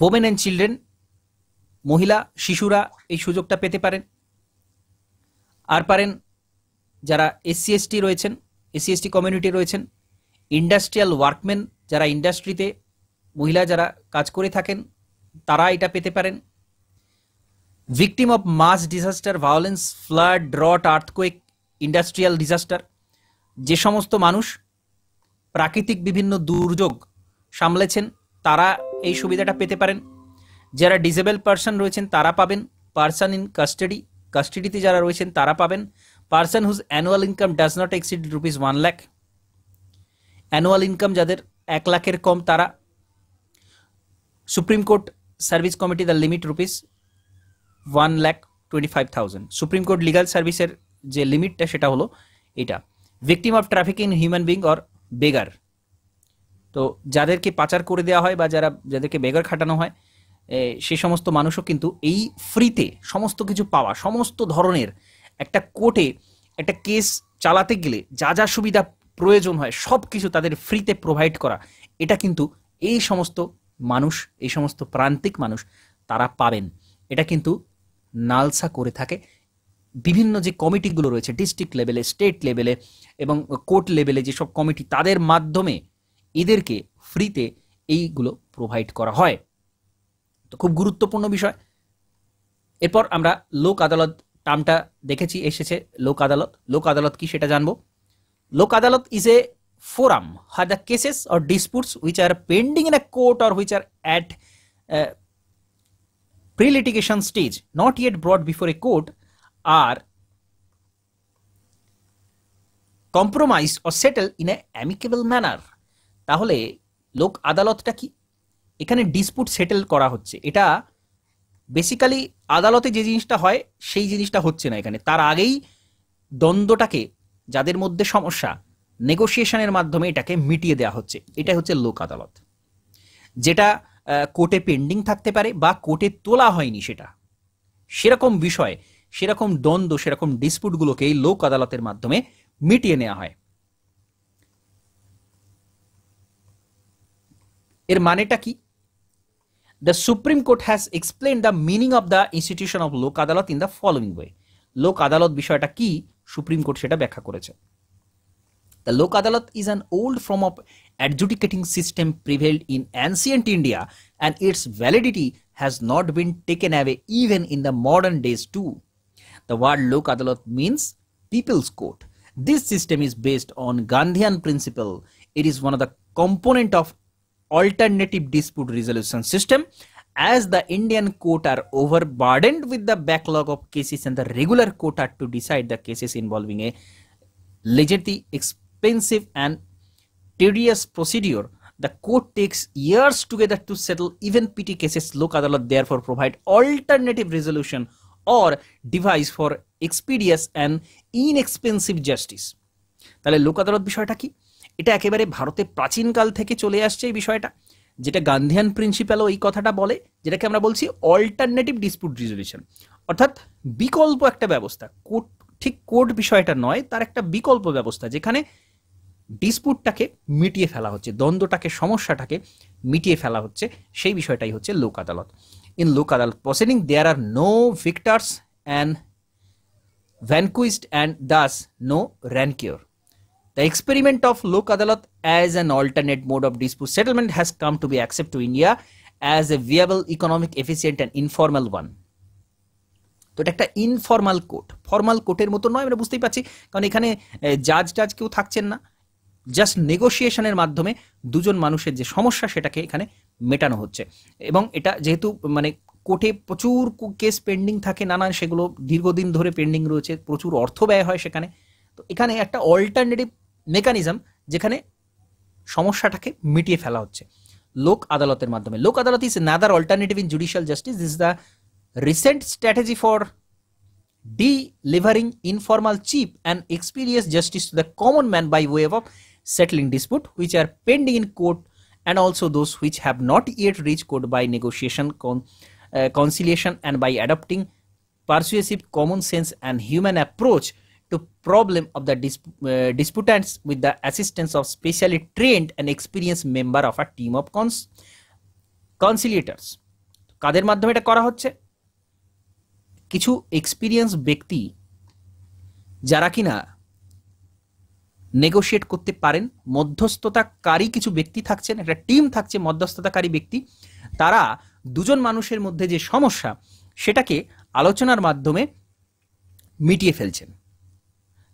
Speaker 1: ওমেন অ্যান্ড চিলড্রেন, মহিলা শিশুরা এই সুযোগটা পেতে পারেন। আর পারেন যারা SC/ST রয়েছেন, SC/ST কমিউনিটি রয়েছেন, ইন্ডাস্ট্রিয়াল ওয়ার্কম্যান, যারা ইন্ডাস্ট্রিতে মহিলা যারা কাজ করে থাকেন তারা এটা পেতে পারেন। Victim of mass disaster, violence, flood, drought, earthquake, industrial disaster, যে সমস্ত মানুষ প্রাকৃতিক বিভিন্ন দুর্যোগ সামলেছেন তারা এই সুবিধাটা পেতে পারেন। যারা ডিসেবল পারসন রয়েছেন তারা পাবেন। পারসন ইন কাস্টাডিতে যারা রয়েছেন তারা পাবেন। Person whose annual income does not exceed ₹1 lakh, annual income যাদের 1 লাখের কম তারা। Supreme court service committee the limit ₹1,25,000, supreme court legal সার্ভিসের যে লিমিটটা সেটা হলো এটা। Victim of trafficking human being or beggar, তো যাদেরকে পাচার করে দেওয়া হয় বা যাদেরকে বেগার খাটানো হয় সেই সমস্ত মানুষও কিন্তু এই ফ্রিতে সমস্ত কিছু পাওয়া, সমস্ত ধরনের একটা কোর্টে একটা কেস চালাতে গেলে যা যা সুবিধা প্রয়োজন হয় সব কিছু তাদের ফ্রিতে প্রোভাইড করা, এটা কিন্তু এই সমস্ত মানুষ, এই সমস্ত প্রান্তিক মানুষ তারা পাবেন। এটা কিন্তু নালসা করে থাকে বিভিন্ন যে কমিটিগুলো রয়েছে ডিস্ট্রিক্ট লেভেলে, স্টেট লেভেলে এবং কোর্ট লেভেলে, যেসব কমিটি তাদের মাধ্যমে এদেরকে ফ্রিতে এইগুলো প্রোভাইড করা হয়। তো খুব গুরুত্বপূর্ণ বিষয়। এরপর আমরা লোক আদালত টার্মটা দেখেছি, এসেছে লোক আদালত। লোক আদালত কি সেটা জানবো। লোক আদালত is a forum where the cases or disputes which are pending in a court or which are at pre-litigation stage not yet brought before a court are compromised or settled in a amicable manner। তাহলে লোক আদালতটা কি? এখানে dispute settle করা হচ্ছে। এটা basically আদালতে যে জিনিসটা হয় সেই জিনিসটা হচ্ছে না এখানে। তার আগেই দ্বন্দ্বটাকে, যাদের মধ্যে সমস্যা, নেগোসিয়েশনের মাধ্যমে এটাকে মিটিয়ে দেওয়া হচ্ছে। এটাই হচ্ছে লোক আদালত। যেটা কোর্টে পেন্ডিং থাকতে পারে বা কোর্টে তোলা হয়নি, সেটা সেরকম বিষয়, সেরকম দ্বন্দ্ব, সেরকম ডিসপুটগুলোকে এই লোক আদালতের মাধ্যমে মিটিয়ে নেওয়া হয়। এর মানেটা কি? The Supreme Court has explained the meaning of the institution of লোক আদালত in the following way। লোক আদালত বিষয়টা কি সুপ্রিম কোর্ট সেটা ব্যাখ্যা করেছে। The Lok Adalat is an old form of adjudicating system prevailed in ancient India and its validity has not been taken away even in the modern days too। The word Lok Adalat means people's court। This system is based on Gandhian principle। It is one of the component of alternative dispute resolution system as the Indian court are overburdened with the backlog of cases and the regular court are to decide the cases involving a lengthy, expensive and tedious procedure, the court takes years together to settle even petty cases. Lok Adalat therefore provide alternative resolution or device for expeditious and inexpensive justice. তাহলে লোক আদালত বিষয়টা কি? এটা একেবারে ভারতে প্রাচীনকাল থেকে চলে আসছে এই বিষয়টা, যেটা গান্ধিয়ান প্রিন্সিপালও এই কথাটা বলে, যেটাকে আমরা বলছি অল্টারনেটিভ ডিসপিউট রিজলিউশন, অর্থাৎ বিকল্প একটা ব্যবস্থা। কোর্ট ঠিক কোর্ট বিষয়টা নয়, তার একটা বিকল্প ব্যবস্থা যেখানে ডিসপুটটাকে মিটিয়ে ফেলা হচ্ছে, দ্বন্দ্বটাকে, সমস্যাটাকে মিটিয়ে ফেলা হচ্ছে, সেই বিষয়টাই হচ্ছে লোক আদালত। In Lok Adalat proceeding there are no victors and vanquished and thus no rancor. The experiment of Lok Adalat as an alternate mode of dispute settlement has come to be accepted to India as a viable, economic, efficient and informal one. তো এটা একটা informal court, formal কোর্টের মতো নয়, আমরা বুঝতেই পারছি, কারণ এখানে জাজ কেউ থাকছেন না, জাস্ট নেগোসিয়েশনের মাধ্যমে দুজন মানুষের যে সমস্যা সেটাকে এখানে মেটানো হচ্ছে। এবং এটা যেহেতু মানে কোর্টে প্রচুর কেস পেন্ডিং থাকে, নানান সেগুলো দীর্ঘদিন ধরে পেন্ডিং রয়েছে, প্রচুর অর্থ ব্যয় হয় সেখানে, তো এখানে একটা অল্টারনেটিভ মেকানিজম যেখানে সমস্যাটাকে মিটিয়ে ফেলা হচ্ছে লোক আদালতের মাধ্যমে। লোক আদালত is another alternative in judicial justice, this is the recent strategy for delivering informal, cheap and expeditious justice to the common man by way of settling dispute which are pending in court and also those which have not yet reached court by negotiation, conciliation and by adopting persuasive, common sense and human approach to problem of the disputants with the assistance of specially trained and experienced member of a team of conciliators. কাদের মাধ্যমে এটা করা হচ্ছে? কিছু experience ব্যক্তি যারা কিনা negotiate করতে পারেন, মধ্যস্থতাকারী কিছু ব্যক্তি থাকছেন, একটা টিম থাকছে মধ্যস্থতাকারী ব্যক্তি, তারা দুজন মানুষের মধ্যে যে সমস্যা সেটাকে আলোচনার মাধ্যমে মিটিয়ে ফেলছেন।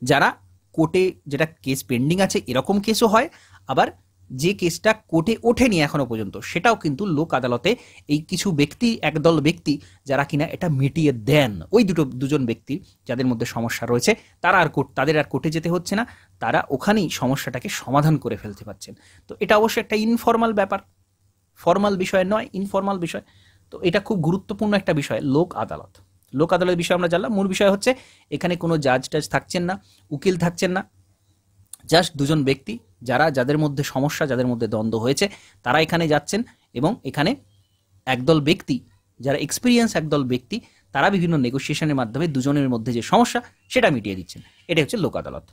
Speaker 1: যারা কোর্টে যেটা কেস পেন্ডিং আছে এরকম কেসও হয়, আবার যে কেসটা কোর্টে ওঠেনি এখনো পর্যন্ত সেটাও কিন্তু লোক আদালতে এই কিছু ব্যক্তি, একদল ব্যক্তি যারা কিনা এটা মিটিয়ে দেন। ওই দুজন ব্যক্তি যাদের মধ্যে সমস্যা রয়েছে তাদের আর কোর্টে যেতে হচ্ছে না, তারা ওখানেই সমস্যাটাকে সমাধান করে ফেলতে পারছেন। তো এটা অবশ্যই একটা ইনফর্মাল ব্যাপার, ফর্মাল বিষয় নয়, ইনফর্মাল বিষয়। তো এটা খুব গুরুত্বপূর্ণ একটা বিষয় লোক আদালত। লোক আদালতের বিষয় আমরা জানলাম। মূল বিষয় হচ্ছে এখানে কোনো জাজ টাজ থাকছেন না, উকিল থাকছেন না, জাস্ট দুজন ব্যক্তি যাদের মধ্যে সমস্যা, যাদের মধ্যে দ্বন্দ্ব হয়েছে, তারা এখানে যাচ্ছেন এবং এখানে একদল ব্যক্তি যারা এক্সপিরিয়েন্স, একদল ব্যক্তি তারা বিভিন্ন নেগোসিয়েশনের মাধ্যমে দুজনের মধ্যে যে সমস্যা সেটা মিটিয়ে দিচ্ছেন। এটা হচ্ছে লোক আদালত।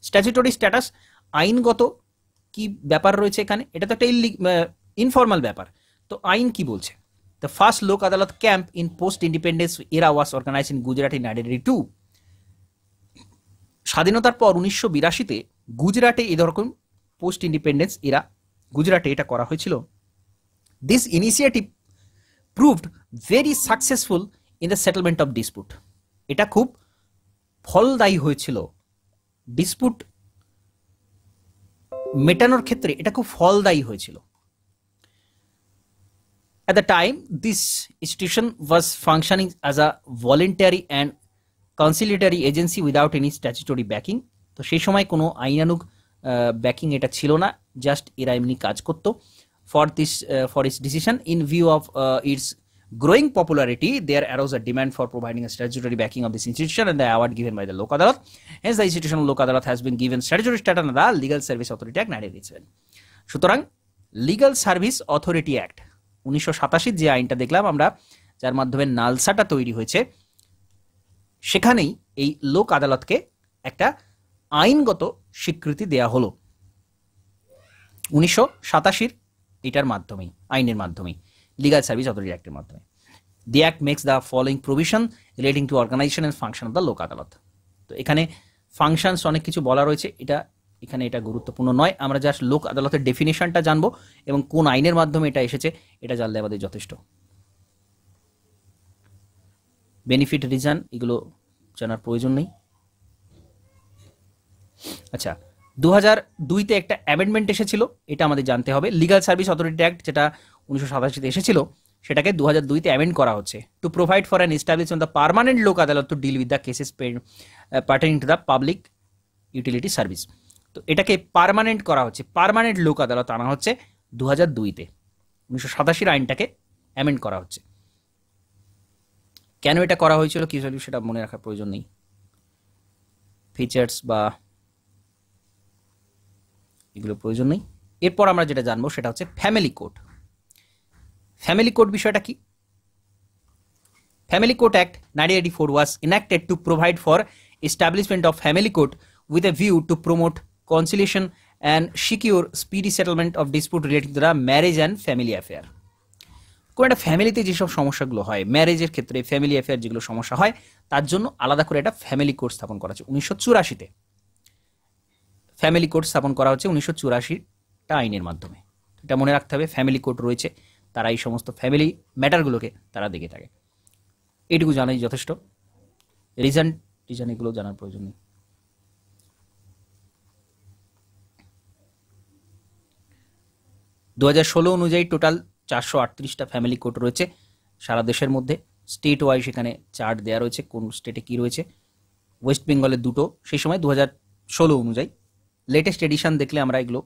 Speaker 1: স্ট্যাচুটরি স্ট্যাটাস, আইনগত কি ব্যাপার রয়েছে এখানে? এটা তো একটা ইনফর্মাল ব্যাপার, তো আইন কি বলছে? দ্য ফার্স্ট লোক আদালত camp in post independence era was organized in Gujarat in 1982। স্বাধীনতার পর 1982-তে গুজরাটে এরকম পোস্ট ইন্ডিপেন্ডেন্স এরা গুজরাটে এটা করা হয়েছিল। This initiative proved very successful in the settlement of dispute. এটা খুব ফলদায়ী হয়েছিল ডিসপুট মেটানোর ক্ষেত্রে, এটা খুব ফলদায়ী হয়েছিল। At the time, this institution was functioning as a voluntary and conciliatory agency without any statutory backing. তো সেই সময় কোনো আইনানুগ ব্যাকিং এটা ছিল না, জাস্ট এরা এমনি কাজ করতো। For its decision in view of its growing popularity, there arose a demand for providing a statutory backing of this institution and the award given by the Lok Adalat. Hence, the institution of Lok Adalat has been given statutory status under the Legal Service Authority Act 1987. সুতরাং legal service authority act 1987 যে আইনটা দেখলাম আমরা, যার মাধ্যমে নালসাটা তৈরি হয়েছে, সেখানেই এই লোক আদালতকে একটা আইনগত স্বীকৃতি দেয়া হলো 1987 এটার মাধ্যমেই, আইনের মাধ্যমেই, লিগাল সার্ভিস অথরিটি অ্যাক্টের মাধ্যমে। The act makes the following provision relating to organization and function of the Lok Adalat. তো এখানে ফাংশনস অনেক কিছু বলা রয়েছে, এখানে এটা গুরুত্বপূর্ণ নয়, আমরা জাস্ট লোক আদালতের ডেফিনেশনটা জানবো এবং কোন আইনের মাধ্যমে এটা এসেছে এটা জানলে আমাদের যথেষ্ট। বেনিফিট, রিজন এগুলো জানার প্রয়োজন নেই। আচ্ছা, 2002-তে একটা অ্যামেন্ডমেন্ট এসেছিল, এটা আমাদের জানতে হবে। লিগাল সার্ভিস অথরিটি অ্যাক্ট যেটা 1987-তে এসেছিল, সেটাকে 2002-তে অ্যামেন্ড করা হচ্ছে to provide for an establishment the permanent Lok Adalat to deal with the cases pertaining to the public utility service. তো এটাকে পার্মানেন্ট করা হচ্ছে, পার্মানেন্ট লোক আদালত আনা হচ্ছে 2002-তে। 1987 আইনটাকে অ্যামেন্ড করা হচ্ছে। কেন এটা করা হয়েছিল কি সেটা মনে রাখার প্রয়োজন নেই, ফিচার্স বা এগুলো প্রয়োজন নেই। এরপর আমরা যেটা জানবো সেটা হচ্ছে ফ্যামিলি কোড। ফ্যামিলি কোড বিষয়টা কি? Family code act 1984 was enacted to provide for establishment of family court with a view to promote conciliation and secure speedy settlement of dispute relating to the marriage and family affair. কোন একটা ফ্যামিলিতে যেসব সমস্যাগুলো হয়, ম্যারেজের ক্ষেত্রে family affair যেগুলো সমস্যা হয়, তার জন্য আলাদা করে একটা ফ্যামিলি কোড স্থাপন করা হচ্ছে 1984-তে। ফ্যামিলি কোড স্থাপন করা হচ্ছে 1984টা আইনের মাধ্যমে। এটা মনে রাখতে হবে, ফ্যামিলি কোড রয়েছে, তারা এই সমস্ত ফ্যামিলি ম্যাটারগুলোকে তারা দেখে থাকে। এইটুকু জানাই যথেষ্ট, রিজন এগুলো জানার প্রয়োজন নেই। দু 2016 অনুযায়ী টোটাল 438টা ফ্যামিলি কোড রয়েছে সারা দেশের মধ্যে। স্টেট ওয়াইজ এখানে চার্ট দেওয়া রয়েছে, কোন স্টেটে কী রয়েছে। ওয়েস্ট বেঙ্গলে 2টো সেই সময় 2016 অনুযায়ী। লেটেস্ট এডিশন দেখলে আমরা এগুলো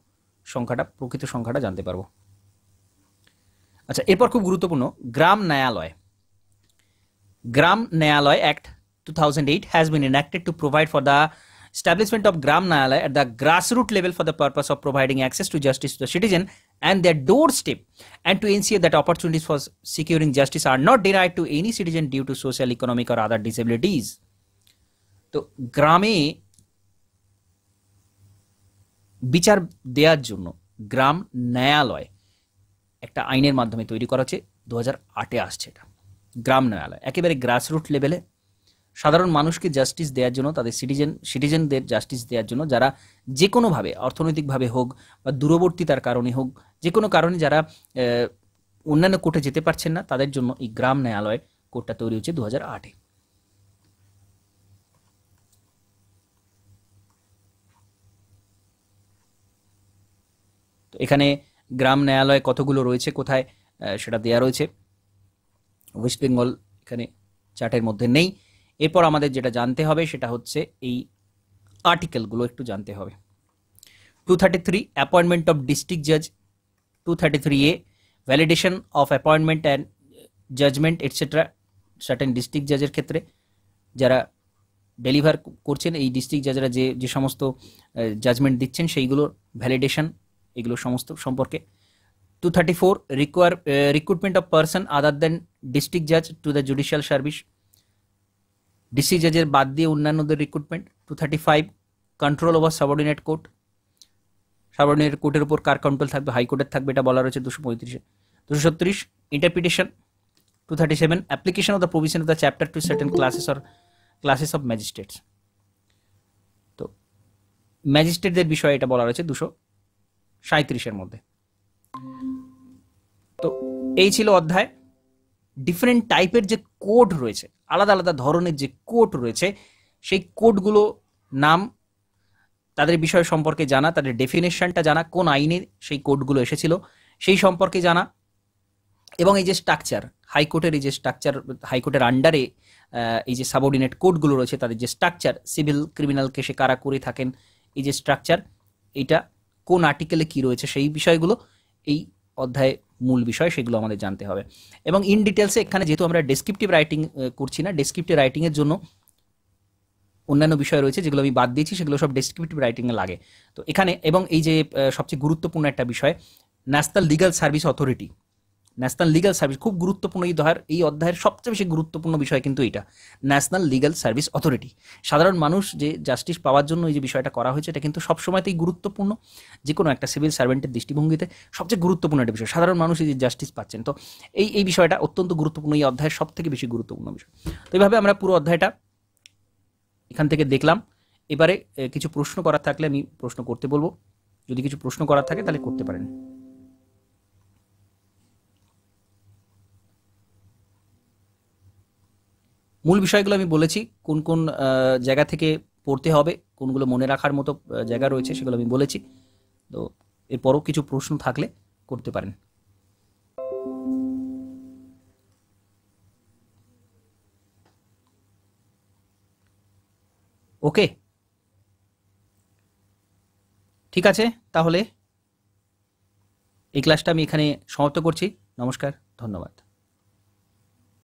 Speaker 1: সংখ্যাটা, প্রকৃত সংখ্যাটা জানতে পারবো। আচ্ছা, এরপর খুব গুরুত্বপূর্ণ গ্রাম ন্যায়ালয়। গ্রাম ন্যায়ালয় act 2008 has been enacted to provide for the establishment of Gram Nyalaya at the grassroots level for the purpose of providing access to justice to the citizen and their doorstep, and to ensure that opportunities for securing justice are not denied to any citizen due to social, economic or other disabilities. তো গ্রামে বিচার দেওয়ার জন্য গ্রাম ন্যায়ালয় একটা আইনের মাধ্যমে তৈরি করা হচ্ছে, 2008-এ আসছে এটা। গ্রাম ন্যায়ালয় একেবারে গ্রাসরুট লেভেলে সাধারণ মানুষকে জাস্টিস দেওয়ার জন্য, তাদের সিটিজেনদের জাস্টিস দেওয়ার জন্য, যারা যে কোনোভাবে অর্থনৈতিকভাবে হোক বা দূরবর্তীতার কারণে হোক, যে কোনো কারণে যারা অন্যান্য কোর্টে যেতে পারছেন না, তাদের জন্য এই গ্রাম ন্যায়ালয় কোর্টটা তৈরি হচ্ছে 2008-এ। তো এখানে গ্রাম ন্যায়ালয় কতগুলো রয়েছে, কোথায় সেটা দেওয়া রয়েছে। ওয়েস্ট বেঙ্গল এখানে চার্টের মধ্যে নেই। এরপর আমাদের যেটা জানতে হবে সেটা হচ্ছে এই আর্টিকেলগুলো একটু জানতে হবে। 233 অ্যাপয়েন্টমেন্ট অফ ডিস্ট্রিক্ট জাজ, 233A validation of appointment and judgement etcetera. Certain district জাজের ক্ষেত্রে যারা ডেলিভার করছেন, এই ডিস্ট্রিক্ট জাজরা যে সমস্ত জাজমেন্ট দিচ্ছেন সেইগুলোর ভ্যালিডেশন, এগুলো সমস্ত সম্পর্কে। 234 recruitment of person other than district জাজ to the judicial service, district জাজের বাদ দিয়ে অন্যান্যদের recruitment. 235 control over subordinate court, subordinate কোর্টের উপর কার কন্ট্রোল থাকবে, হাইকোর্টের থাকবে, এটা বলা রয়েছে 235-এ। 236 interpretation. 237 application of the provision of the chapter to certain classes of magistrates. তো ম্যাজিস্ট্রেটদের বিষয়ে এটা বলা রয়েছে 237-এর মধ্যে। তো এই ছিল অধ্যায়। ডিফারেন্ট টাইপের যে কোড রয়েছে, আলাদা আলাদা ধরনের যে কোড রয়েছে, সেই কোডগুলো নাম, তাদের বিষয় সম্পর্কে জানা, তাদের ডেফিনেশনটা জানা, কোন আইনে সেই কোডগুলো এসেছিল সেই সম্পর্কে জানা, এবং এই যে স্ট্রাকচার, হাইকোর্টের এই যে স্ট্রাকচার, হাইকোর্টের আন্ডারে এই যে সাবঅর্ডিনেট কোডগুলো রয়েছে, তাদের যে স্ট্রাকচার, সিভিল ক্রিমিনাল কেসে কারা করে থাকেন, এই যে স্ট্রাকচার, এইটা কোন আর্টিকেলে কি রয়েছে, সেই বিষয়গুলো এই অধ্যায়ে মূল বিষয়, সেগুলো আমাদের জানতে হবে। এবং ইন ডিটেলসে এখানে যেহেতু আমরা ডেসক্রিপটিভ রাইটিং করছি না, ডেসক্রিপটিভ রাইটিংয়ের জন্য অন্যান্য বিষয় রয়েছে যেগুলো আমি বাদ দিয়েছি, সেগুলো সব ডেসক্রিপটিভ রাইটিংয়ে লাগে। তো এখানে, এবং এই যে সবচেয়ে গুরুত্বপূর্ণ একটা বিষয়, national legal service authority, national legal service খুব গুরুত্বপূর্ণ। এই অধ্যায়ের সবচেয়ে বেশি গুরুত্বপূর্ণ বিষয় কিন্তু এইটা, ন্যাশনাল লিগ্যাল সার্ভিস অথরিটি। সাধারণ মানুষ যে জাস্টিস পাওয়ার জন্য এই যে বিষয়টা করা হয়েছে, এটা কিন্তু সবসময়তেই গুরুত্বপূর্ণ। যে কোনো একটা সিভিল সার্ভেন্টের দৃষ্টিভঙ্গিতে সবচেয়ে গুরুত্বপূর্ণ একটা বিষয়, সাধারণ মানুষ এই যে জাস্টিস পাচ্ছেন। তো এই বিষয়টা অত্যন্ত গুরুত্বপূর্ণ, এই অধ্যায়ের সব থেকে বেশি গুরুত্বপূর্ণ বিষয়। তো এইভাবে আমরা পুরো অধ্যায়টা এখান থেকে দেখলাম। এবারে কিছু প্রশ্ন করার থাকলে আমি প্রশ্ন করতে বলবো, যদি কিছু প্রশ্ন করার থাকে তাহলে করতে পারেন। মূল বিষয়গুলো আমি বলেছি, কোন কোন জায়গা থেকে পড়তে হবে, কোনগুলো মনে রাখার মতো জায়গা রয়েছে সেগুলো আমি বলেছি। তো এরপরও কিছু প্রশ্ন থাকলে করতে পারেন। ওকে, ঠিক আছে, তাহলে এই ক্লাসটা আমি এখানে সমাপ্ত করছি। নমস্কার, ধন্যবাদ।